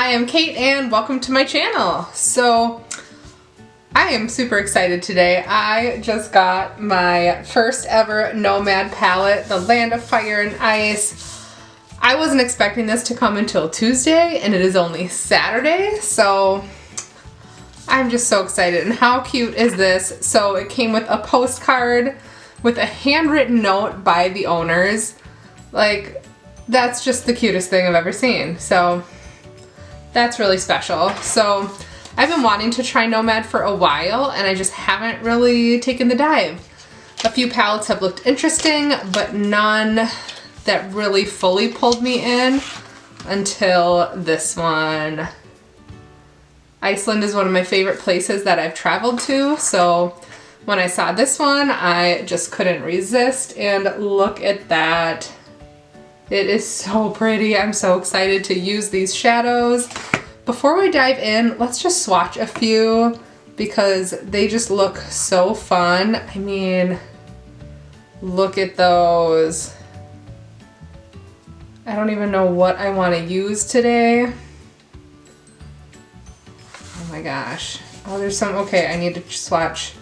Hi, I'm Kate and welcome to my channel. So I am super excited today. I just got my first ever NOMAD palette, the Land of Fire and Ice. I wasn't expecting this to come until Tuesday and it is only Saturday, so I'm just so excited. And how cute is this? So it came with a postcard with a handwritten note by the owners. Like, that's just the cutest thing I've ever seen. So that's really special. So I've been wanting to try NOMAD for a while and I just haven't really taken the dive. A few palettes have looked interesting, but none that really fully pulled me in until this one. Iceland is one of my favorite places that I've traveled to, so when I saw this one, I just couldn't resist, and look at that. It is so pretty. I'm so excited to use these shadows. Before we dive in, let's just swatch a few because they just look so fun. I mean, look at those. I don't even know what I want to use today. Oh my gosh. Oh, there's some, okay, I need to swatch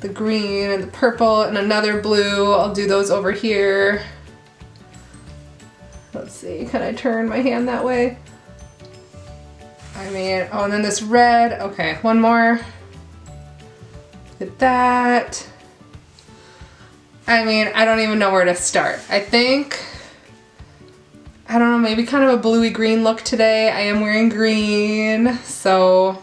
the green and the purple and another blue. I'll do those over here. Let's see, can I turn my hand that way? I mean, oh, and then this red. Okay, one more. Look at that. I mean, I don't even know where to start. I think, I don't know, maybe kind of a bluey green look today. I am wearing green, so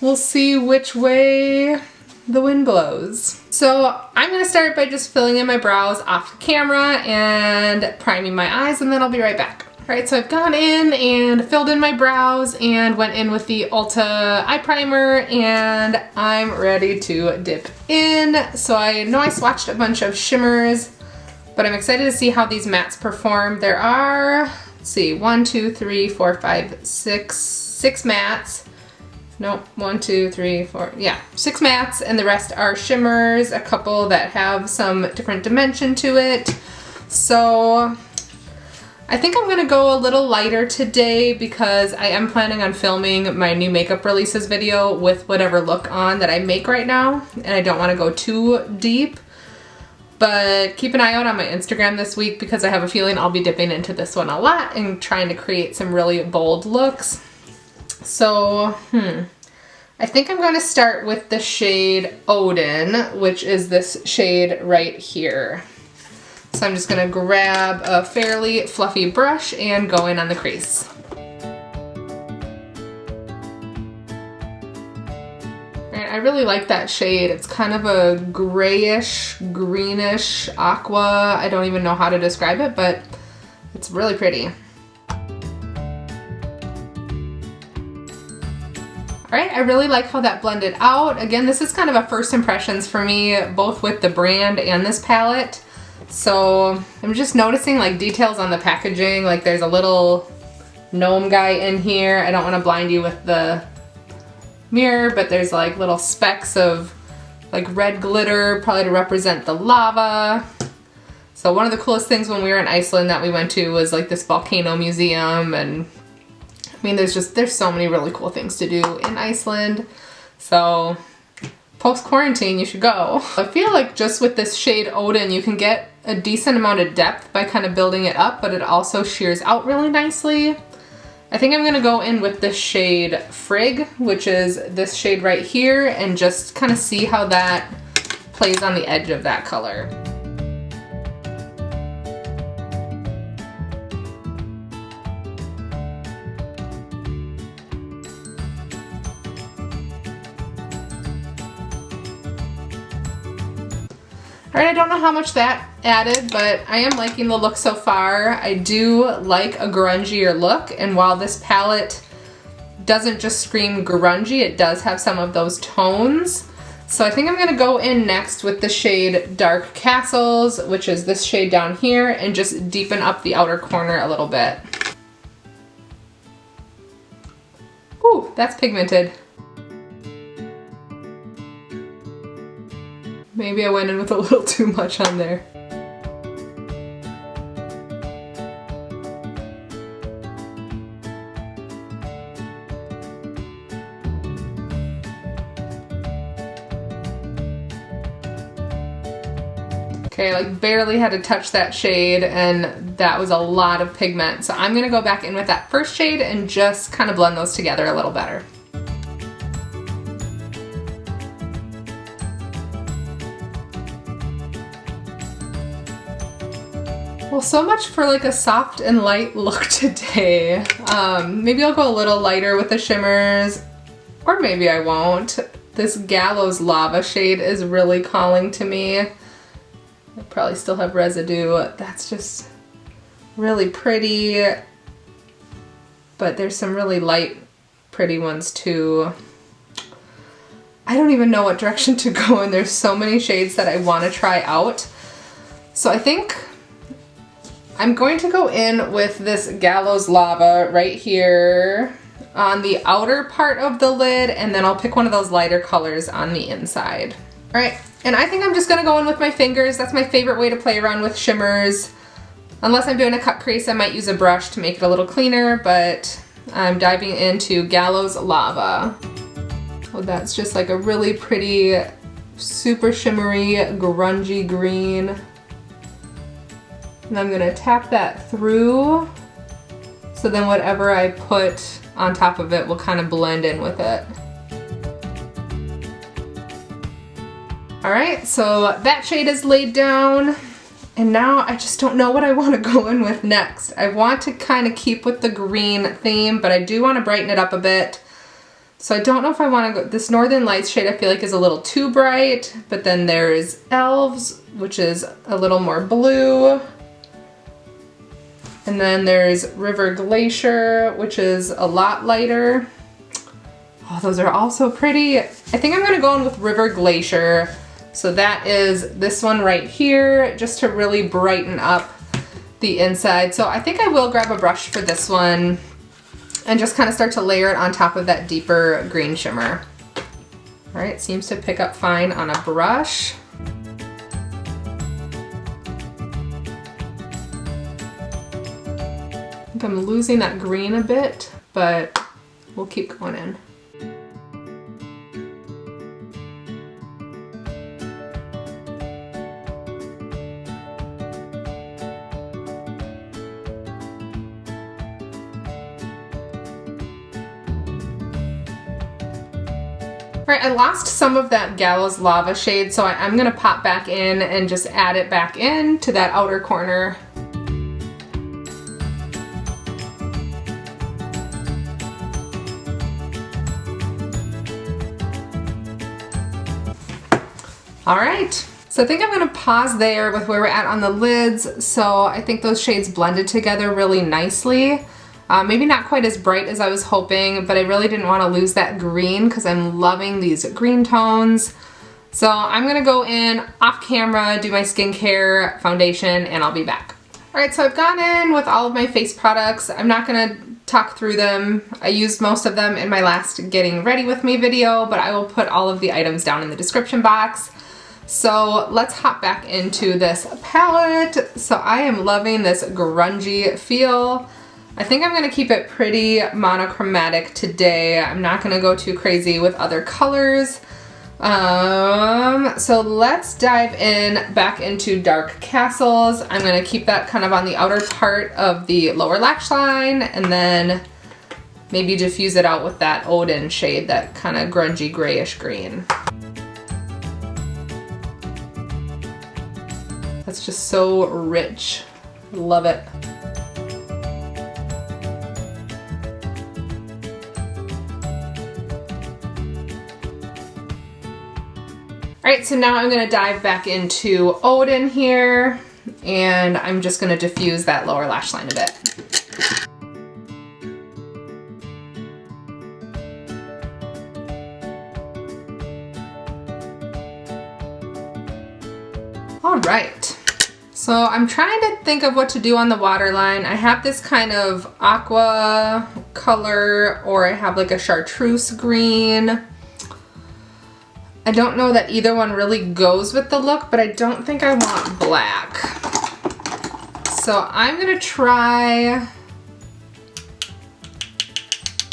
we'll see which way the wind blows. So I'm gonna start by just filling in my brows off camera and priming my eyes, and then I'll be right back. All right, so I've gone in and filled in my brows and went in with the Ulta eye primer, and I'm ready to dip in. So I know I swatched a bunch of shimmers, but I'm excited to see how these mattes perform. There are, let's see, 1, 2, 3, 4, 5, 6 mattes. No, 1, 2, 3, 4, yeah, 6 mattes, and the rest are shimmers, a couple that have some different dimension to it. So I think I'm gonna go a little lighter today because I am planning on filming my new makeup releases video with whatever look on that I make right now, and I don't wanna go too deep. But keep an eye out on my Instagram this week because I have a feeling I'll be dipping into this one a lot and trying to create some really bold looks. So, I think I'm going to start with the shade Odin, which is this shade right here. So I'm just going to grab a fairly fluffy brush and go in on the crease. I really like that shade. It's kind of a grayish, greenish aqua. I don't even know how to describe it, but it's really pretty. Alright, I really like how that blended out. Again, this is kind of a first impressions for me, both with the brand and this palette. So I'm just noticing like details on the packaging, like there's a little gnome guy in here. I don't want to blind you with the mirror, but there's like little specks of like red glitter, probably to represent the lava. So one of the coolest things when we were in Iceland that we went to was like this volcano museum, and I mean, there's so many really cool things to do in Iceland. So post-quarantine, you should go. I feel like just with this shade Odin, you can get a decent amount of depth by kind of building it up, but it also shears out really nicely. I think I'm gonna go in with this shade Frig, which is this shade right here, and just kind of see how that plays on the edge of that color. Alright, I don't know how much that added, but I am liking the look so far. I do like a grungier look, and while this palette doesn't just scream grungy, it does have some of those tones. So I think I'm going to go in next with the shade Dark Castles, which is this shade down here, and just deepen up the outer corner a little bit. Ooh, that's pigmented. Maybe I went in with a little too much on there. Okay, like barely had to touch that shade, and that was a lot of pigment. So I'm gonna go back in with that first shade and just kind of blend those together a little better. Well, so much for like a soft and light look today. Maybe I'll go a little lighter with the shimmers, or maybe I won't. This Gallows Lava shade is really calling to me. I probably still have residue. That's just really pretty, but there's some really light, pretty ones too. I don't even know what direction to go in. There's so many shades that I want to try out. So I think I'm going to go in with this Gallows Lava right here on the outer part of the lid, and then I'll pick one of those lighter colors on the inside. All right, and I think I'm just gonna go in with my fingers. That's my favorite way to play around with shimmers. Unless I'm doing a cut crease, I might use a brush to make it a little cleaner, but I'm diving into Gallows Lava. Oh, that's just like a really pretty, super shimmery, grungy green. And I'm gonna tap that through, so then whatever I put on top of it will kind of blend in with it. All right, so that shade is laid down, and now I just don't know what I want to go in with next. I want to kind of keep with the green theme, but I do want to brighten it up a bit. So I don't know if I want to go, this Northern Lights shade I feel like is a little too bright, but then there's Elves, which is a little more blue. And then there's River Glacier, which is a lot lighter. Oh, those are all so pretty. I think I'm gonna go in with River Glacier. So that is this one right here, just to really brighten up the inside. So I think I will grab a brush for this one and just kind of start to layer it on top of that deeper green shimmer. All right, seems to pick up fine on a brush. I think I'm losing that green a bit, but we'll keep going in. All right, I lost some of that Gallows Lava shade, so I'm gonna pop back in and just add it back in to that outer corner. All right, so I think I'm gonna pause there with where we're at on the lids. So I think those shades blended together really nicely. Maybe not quite as bright as I was hoping, but I really didn't want to lose that green because I'm loving these green tones. So I'm gonna go in off camera, do my skincare foundation, and I'll be back. All right, so I've gone in with all of my face products. I'm not gonna talk through them. I used most of them in my last getting ready with me video, but I will put all of the items down in the description box. So let's hop back into this palette. So I am loving this grungy feel. I think I'm gonna keep it pretty monochromatic today. I'm not gonna go too crazy with other colors. So let's dive in back into Dark Castles. I'm gonna keep that kind of on the outer part of the lower lash line, and then maybe diffuse it out with that Odin shade, that kind of grungy grayish green. That's just so rich. Love it. All right, so now I'm gonna dive back into Odin here, and I'm just gonna diffuse that lower lash line a bit. All right, so I'm trying to think of what to do on the waterline. I have this kind of aqua color, or I have like a chartreuse green. I don't know that either one really goes with the look, but I don't think I want black. So I'm gonna try,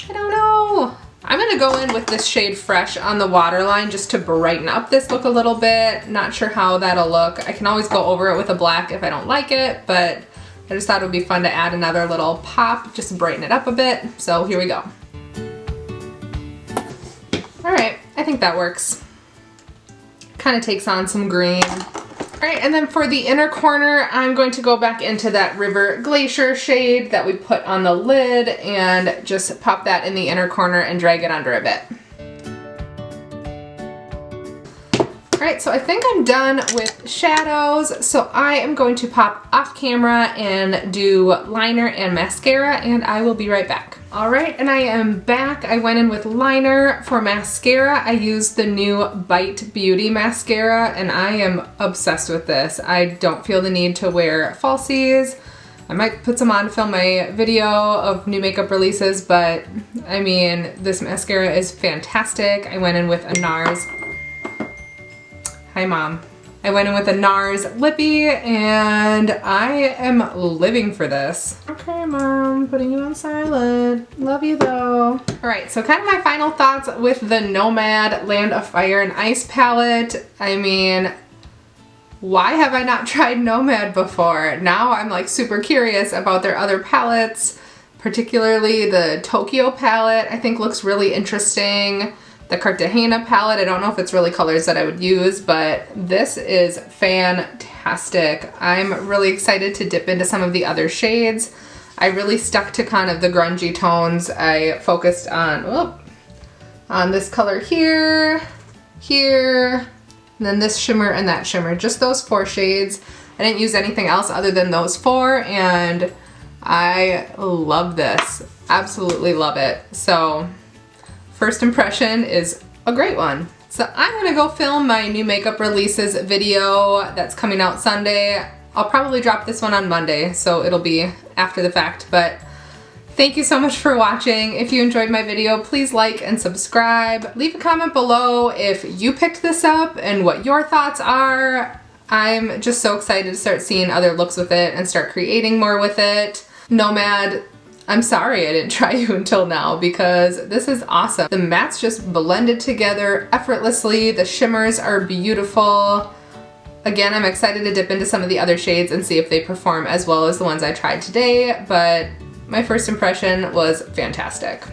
I don't know. I'm gonna gonna go in with this shade Fresh on the waterline just to brighten up this look a little bit. Not sure how that'll look. I can always go over it with a black if I don't like it, but I just thought it would be fun to add another little pop, just to brighten it up a bit. So here we go. All right, I think that works. Kind of takes on some green. All right, and then for the inner corner, I'm going to go back into that River Glacier shade that we put on the lid and just pop that in the inner corner and drag it under a bit. All right, so I think I'm done with shadows. So I am going to pop off camera and do liner and mascara, and I will be right back. All right, and I am back. I went in with liner. For mascara, I used the new Bite Beauty mascara, and I am obsessed with this. I don't feel the need to wear falsies. I might put some on to film my video of new makeup releases, but I mean, this mascara is fantastic. I went in with a NARS. Hi, Mom. I went in with a NARS lippy, and I am living for this. Okay, Mom, putting you on silent. Love you though. All right, so kind of my final thoughts with the NOMAD Land of Fire and Ice palette. I mean, why have I not tried NOMAD before? Now I'm like super curious about their other palettes, particularly the Tokyo palette. I think looks really interesting. The Cartagena palette, I don't know if it's really colors that I would use, but this is fantastic. I'm really excited to dip into some of the other shades. I really stuck to kind of the grungy tones. I focused on this color here, here, and then this shimmer and that shimmer. Just those 4 shades. I didn't use anything else other than those 4, and I love this. Absolutely love it. So first impression is a great one. So I'm gonna go film my new makeup releases video that's coming out Sunday. I'll probably drop this one on Monday, so it'll be after the fact, but thank you so much for watching. If you enjoyed my video, please like and subscribe. Leave a comment below if you picked this up and what your thoughts are. I'm just so excited to start seeing other looks with it and start creating more with it. NOMAD, I'm sorry I didn't try you until now because this is awesome. The mattes just blended together effortlessly. The shimmers are beautiful. Again, I'm excited to dip into some of the other shades and see if they perform as well as the ones I tried today, but my first impression was fantastic.